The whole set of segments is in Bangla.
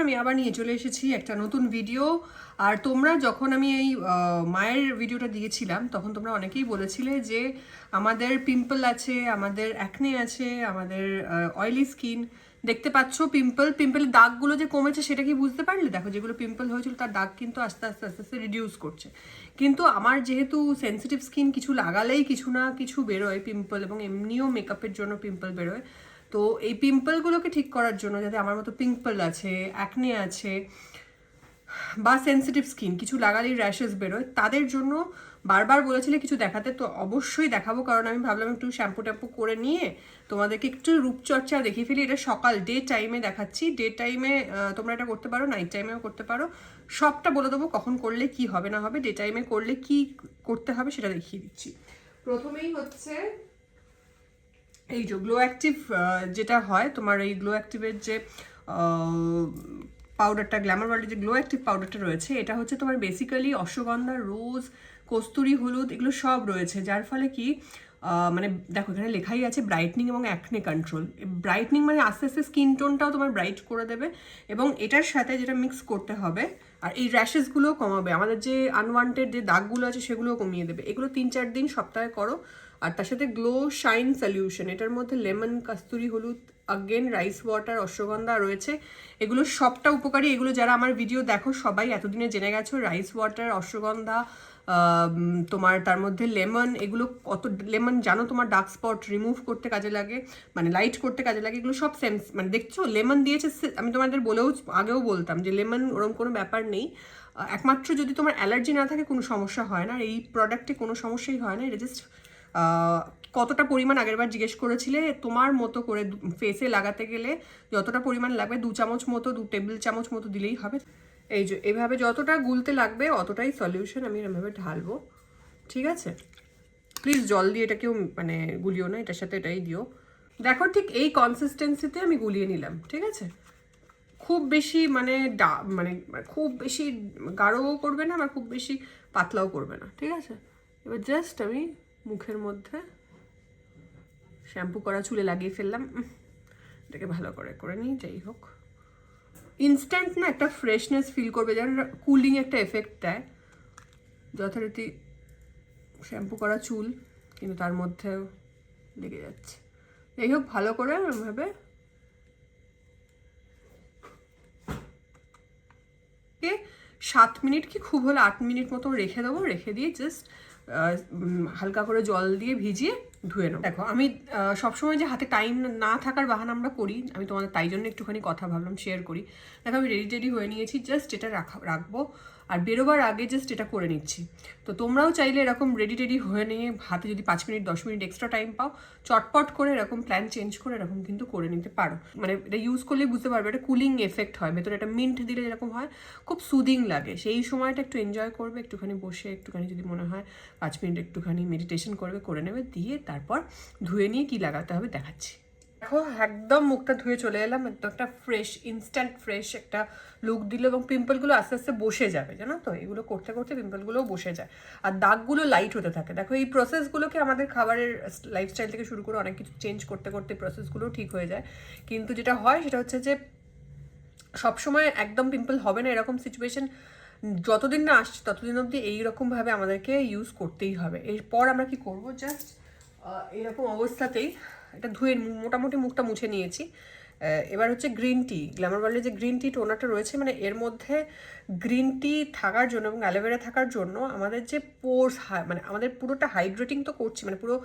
আমি আবার নিয়ে চলে এসেছি একটা নতুন ভিডিও। আর তোমরা যখন আমি এই মায়ের ভিডিওটা দিয়েছিলাম তখন তোমরা অনেকেই বলেছিলে যে আমাদের পিম্পল আছে, আমাদের অ্যাকনে আছে, আমাদের অয়েলি স্কিন। দেখতে পাচ্ছ পিম্পলের দাগগুলো যে কমেছে সেটা কি বুঝতে পারলে? দেখো যেগুলো পিম্পল হয়েছিল তার দাগ কিন্তু আস্তে আস্তে আস্তে আস্তে রিডিউস করছে। কিন্তু আমার যেহেতু সেন্সিটিভ স্কিন, কিছু লাগালেই কিছু না কিছু বেরোয় পিম্পল, এবং এমনিও মেকআপের জন্য পিম্পল বেরোয়। তো এই পিম্পলগুলোকে ঠিক করার জন্য, যাতে আমার মতো পিম্পল আছে, অ্যাকনে আছে বা সেন্সিটিভ স্কিন, কিছু লাগালেই র্যাশেস বেরোয়, তাদের জন্য বারবার বলেছিলে কিছু দেখাতে, তো অবশ্যই দেখাবো। কারণ আমি ভাবলাম একটু শ্যাম্পু ট্যাম্পু করে নিয়ে তোমাদেরকে একটু রূপচর্চা দেখিয়ে ফেলি। এটা সকাল ডে টাইমে দেখাচ্ছি। ডে টাইমে তোমরা এটা করতে পারো, নাইট টাইমেও করতে পারো। সবটা বলে দেবো কখন করলে কি হবে না হবে, ডে টাইমে করলে কি করতে হবে সেটা দেখিয়ে দিচ্ছি। প্রথমেই হচ্ছে এই যে গ্লো অ্যাক্টিভ, যেটা হয় তোমার, এই গ্লো অ্যাক্টিভের যে পাউডারটা, গ্ল্যামার ওয়ার্ল্ডের যে গ্লো অ্যাক্টিভ পাউডারটা রয়েছে, এটা হচ্ছে তোমার বেসিক্যালি অশ্বগন্ধা, রোজ, কস্তুরি, হলুদ, এগুলো সব রয়েছে। যার ফলে কি মানে দেখো এখানে লেখাই আছে ব্রাইটনিং এবং অ্যাকনে কন্ট্রোল। ব্রাইটনিং মানে আস্তে আস্তে স্কিন টোনটাও তোমার ব্রাইট করে দেবে, এবং এটার সাথে যেটা মিক্স করতে হবে, আর এই র্যাশেসগুলোও কমাবে, আমাদের যে আনওয়ান্টেড যে দাগগুলো আছে সেগুলোও কমিয়ে দেবে। এগুলো 3-4 দিন সপ্তাহে করো। আর তার সাথে গ্লো শাইন সলিউশন, এটার মধ্যে লেমন, কস্তুরি, হলুদ, আগেন রাইস ওয়াটার, অশ্বগন্ধা রয়েছে। এগুলো সবটা উপকারী। এগুলো যারা আমার ভিডিও দেখো সবাই এতদিনে জেনে গেছো। রাইস ওয়াটার, অশ্বগন্ধা, তোমার তার মধ্যে লেমন, এগুলো কত লেমন জানো তোমার ডার্ক স্পট রিমুভ করতে কাজে লাগে, মানে লাইট করতে কাজে লাগে। এগুলো সব সেন্স, মানে দেখছো লেমন দিয়েছে। আমি তোমাদের বলেও আগেও বলতাম যে লেমন ওরকম কোনো ব্যাপার নেই। একমাত্র যদি তোমার অ্যালার্জি না থাকে কোনো সমস্যা হয় না। আর এই প্রোডাক্টে কোনো সমস্যাই হয় না। এটা জাস্ট কতটা পরিমাণ আগেরবার জিজ্ঞেস করেছিলে, তোমার মতো করে ফেসে লাগাতে গেলে যতটা পরিমাণ লাগবে 2 চামচ মতো, 2 টেবিল চামচ মতো দিলেই হবে। এই যে এভাবে যতটা গুলতে লাগবে অতটাই সলিউশন আমি এভাবে ঢালবো, ঠিক আছে? প্লিজ জল দিয়ে এটা কেউ মানে গুলিও না, এটার সাথে এটাই দিও। দেখো ঠিক এই কনসিস্টেন্সিতে আমি গুলিয়ে নিলাম, ঠিক আছে? খুব বেশি মানে মানে খুব বেশি গাঢ়ও করবে না, আবার খুব বেশি পাতলাও করবে না, ঠিক আছে? এবার জাস্ট আমি মুখের মধ্যে শ্যাম্পু করা চুলে লাগিয়ে ফেললাম। এটাকে ভালো করে করে নিই। যাই হোক, ইনস্ট্যান্ট না একটা ফ্রেশনেস ফিল করবে, যেন কুলিং একটা এফেক্ট দেয় যথারীতি শ্যাম্পু করা চুল, কিন্তু তার মধ্যেও লেগে যাচ্ছে। যাই হোক, ভালো করে এভাবে 7 মিনিট কি খুব হলে 8 মিনিট মতো রেখে দেবো। রেখে দিয়ে জাস্ট হালকা করে জল দিয়ে ভিজিয়ে ধুয়ে নেবো। দেখো আমি সবসময় যে হাতে টাইম না থাকার বাহানা আমরা করি, আমি তোমাদের তাই জন্য একটুখানি কথা ভাবলাম শেয়ার করি। দেখো আমি রেডি হয়ে নিয়েছি, জাস্ট এটা রাখবো আর বেরোবার আগে জাস্ট এটা করে নিচ্ছি। তো তোমরাও চাইলে এরকম রেডি হয়ে নিয়ে হাতে যদি 5 মিনিট 10 মিনিট এক্সট্রা টাইম পাও, চটপট করে এরকম প্ল্যান চেঞ্জ করে এরকম কিন্তু করে নিতে পারো। মানে এটা ইউজ করলে বুঝতে পারবে এটা কুলিং এফেক্ট হয়, ভেতরে একটা মিন্ট দিলে যেরকম হয় খুব সুদিং লাগে। সেই সময়টা একটু এনজয় করবে, একটুখানি বসে একটুখানি যদি মনে হয় 5 মিনিট একটুখানি মেডিটেশন করবে, করে নেবে, দিয়ে তারপর ধুয়ে নিয়ে কি লাগাতে হবে দেখাচ্ছি। দেখো একদম মুখটা ধুয়ে চলে এলাম, একদম একটা ফ্রেশ, ইনস্ট্যান্ট ফ্রেশ একটা লুক দিল, এবং পিম্পলগুলো আস্তে আস্তে বসে যাবে, জানো তো? এগুলো করতে করতে পিম্পলগুলোও বসে যায় আর দাগগুলো লাইট হতে থাকে। দেখো এই প্রসেসগুলোকে আমাদের খাবারের লাইফস্টাইল থেকে শুরু করে অনেক কিছু চেঞ্জ করতে করতে প্রসেসগুলো ঠিক হয়ে যায়। কিন্তু যেটা হয় সেটা হচ্ছে যে সবসময় একদম পিম্পল হবে না, এরকম সিচুয়েশন যতদিন না আসছে ততদিন অবধি এইরকমভাবে আমাদেরকে ইউজ করতেই হবে। এরপর আমরা কি করব, জাস্ট এরকম অবস্থাতেই এটা ধুয়ে মোটামুটি মুখটা মুছে নিয়েছি। এবার হচ্ছে গ্রিন টি, গ্ল্যামার ওয়ার্ল্ডের যে গ্রিন টি টোনারটা রয়েছে, মানে এর মধ্যে গ্রিন টি থাকার জন্য এবং অ্যালোভেরা থাকার জন্য আমাদের যে পোর্স, মানে আমাদের পুরোটা হাইড্রেটিং তো করছি, মানে পুরো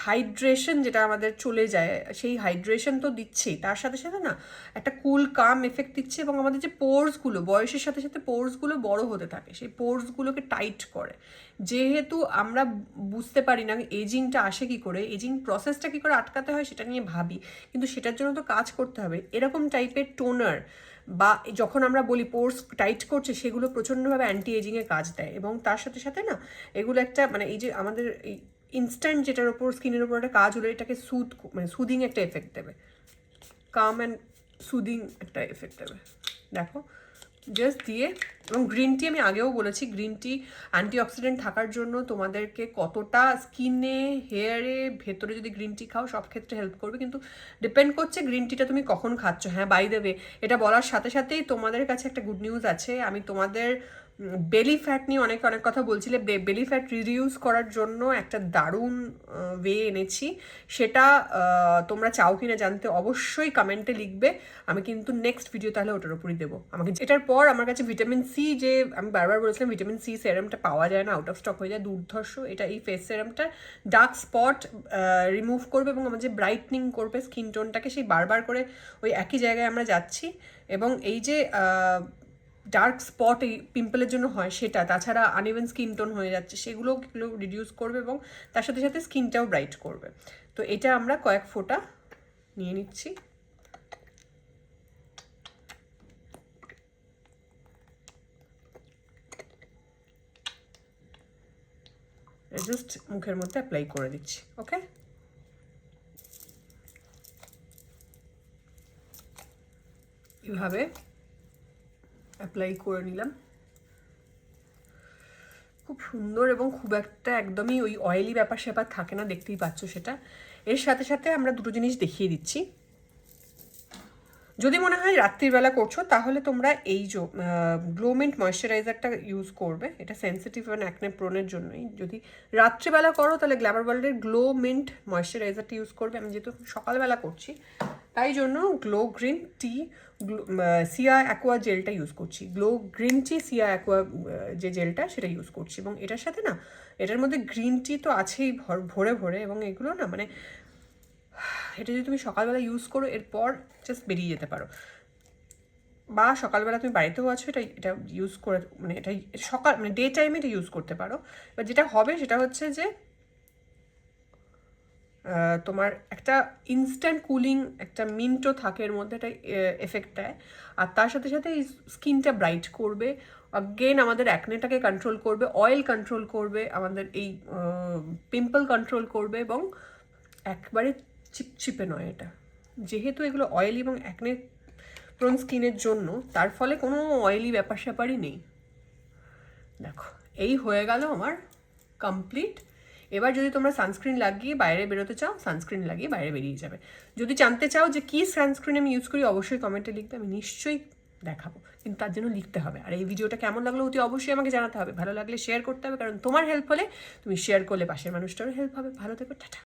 হাইড্রেশন যেটা আমাদের চলে যায়, সেই হাইড্রেশন তো দিচ্ছেই, তার সাথে সাথে না একটা কুল কাম এফেক্ট দিচ্ছে, এবং আমাদের যে পোর্সগুলো বয়সের সাথে সাথে পোর্সগুলো বড় হতে থাকে, সেই পোর্সগুলোকে টাইট করে। যেহেতু আমরা বুঝতে পারি না এজিংটা আসে কি করে, এজিং প্রসেসটা কি করে আটকাতে হয় সেটা নিয়ে ভাবি, কিন্তু সেটার জন্য তো কাজ করতে হবে। এরকম টাইপের টোনার বা যখন আমরা বলি পোর্স টাইট করছে, সেগুলো প্রচণ্ডভাবে অ্যান্টি এজিংয়ে কাজ দেয়, এবং তার সাথে সাথে না এগুলো একটা মানে এই যে আমাদের এই ইনস্ট্যান্ট যেটার ওপর স্কিনের ওপর একটা কাজ হলো, এটাকে মানে সুদিং একটা এফেক্ট দেবে, কাম অ্যান্ড সুদিং একটা এফেক্ট দেবে। দেখো জাস্ট দিয়ে, এবং গ্রিন টি আমি আগেও বলেছি গ্রিন টি অ্যান্টিঅক্সিডেন্ট থাকার জন্য তোমাদেরকে কতটা স্কিনে, হেয়ারে, ভেতরে যদি গ্রিন টি খাও সব ক্ষেত্রে হেল্প করবে, কিন্তু ডিপেন্ড করছে গ্রিন টিটা তুমি কখন খাচ্ছ। হ্যাঁ, বাই দ্য ওয়ে, এটা বলার সাথে সাথেই তোমাদের কাছে একটা গুড নিউজ আছে। আমি তোমাদের বেলি ফ্যাট নিয়ে অনেক কথা বলছিলে, বেলি ফ্যাট রিডিউস করার জন্য একটা দারুণ ওয়ে এনেছি। সেটা তোমরা চাও কিনা জানতে অবশ্যই কমেন্টে লিখবে। আমি কিন্তু নেক্সট ভিডিও তাহলে ওটার উপরই দেবো। আমাকে এটার পর আমার কাছে ভিটামিন সি, যে আমি বারবার বলেছিলাম ভিটামিন সি সেরামটা পাওয়া যায় না, আউট অফ স্টক হয়ে যায়, দুর্ধর্ষ। এটা এই ফেস সেরামটা ডার্ক স্পট রিমুভ করবে এবং আমার যে ব্রাইটনিং করবে স্কিন টোনটাকে, সেই বারবার করে ওই একই জায়গায় আমরা যাচ্ছি। এবং এই যে ডার্ক স্পট এই পিম্পলের জন্য হয় সেটা, তাছাড়া আনইভেন স্কিন টোন হয়ে যাচ্ছে সেগুলো রিডিউস করবে এবং তার সাথে সাথে স্কিনটাও ব্রাইট করবে। তো এটা আমরা কয়েক ফোঁটা নিয়ে নিচ্ছি। জাস্ট মুখের মধ্যে অ্যাপ্লাই করে দিচ্ছি। ওকে, এভাবে অ্যাপ্লাই করে নিলাম। খুব সুন্দর এবং খুব একটা একদমই ওই অয়েলি ব্যাপার স্যাপার থাকে না, দেখতেই পাচ্ছ সেটা। এর সাথে সাথে আমরা দুটো জিনিস দেখিয়ে দিচ্ছি। যদি মনে হয় রাত্রিবেলা করছো তাহলে তোমরা এই যে গ্লোমেন্ট ময়েশ্চারাইজারটা ইউজ করবে। এটা সেন্সিটিভ অ্যান্ড অ্যাকনে প্রোনের জন্যই। যদি রাত্রিবেলা করো তাহলে গ্ল্যামার ওয়ার্ল্ডের গ্লোমেন্ট ময়েশ্চারাইজারটা ইউজ করবে। আমি যেহেতু সকালবেলা করছি তাই জন্য গ্লো গ্রিন টি সিয়া অ্যাকোয়া জেলটা ইউজ করছি। গ্লো গ্রিন টি সিয়া অ্যাকোয়া যে জেলটা সেটা ইউজ করছি। এবং এটার সাথে না, এটার মধ্যে গ্রিন টি তো আছেই ভরে ভরে, এবং এগুলো না মানে এটা যদি তুমি সকালবেলা ইউজ করো এরপর জাস্ট বেরিয়ে যেতে পারো, বা সকালবেলা তুমি বাড়িতেও আছো এটা ইউজ করে, মানে এটা সকাল মানে ডে টাইমে এটা ইউজ করতে পারো। এবার যেটা হবে সেটা হচ্ছে যে তোমার একটা ইনস্ট্যান্ট কুলিং একটা মিন্টও থাকে এর মধ্যে, একটা এফেক্ট দেয়। আর তার সাথে সাথে এই স্কিনটা ব্রাইট করবে, অগেন আমাদের অ্যাকনেটাকে কন্ট্রোল করবে, অয়েল কন্ট্রোল করবে, আমাদের এই পিম্পল কন্ট্রোল করবে, এবং একবারে চিপচিপে নয় এটা। যেহেতু এগুলো অয়েলি এবং অ্যাকনে প্রোন স্কিনের জন্য, তার ফলে কোনো অয়েলি ব্যাপার স্যাপারই নেই। দেখো, এই হয়ে গেল আমার কমপ্লিট। এবার যদি তোমরা সানস্ক্রিন লাগিয়ে বাইরে বেরোতে চাও, সানস্ক্রিন লাগিয়ে বাইরে বেরিয়ে যাবে। যদি জানতে চাও যে কী সানস্ক্রিন আমি ইউজ করি, অবশ্যই কমেন্টে লিখবে, আমি নিশ্চয়ই দেখাবো, কিন্তু তার জন্য লিখতে হবে। আর এই ভিডিওটা কেমন লাগলো অতি অবশ্যই আমাকে জানাতে হবে। ভালো লাগলে শেয়ার করতে হবে, কারণ তোমার হেল্প হলে, তুমি শেয়ার করলে পাশের মানুষটারও হেল্প হবে। ভালো থেকো, টাটা।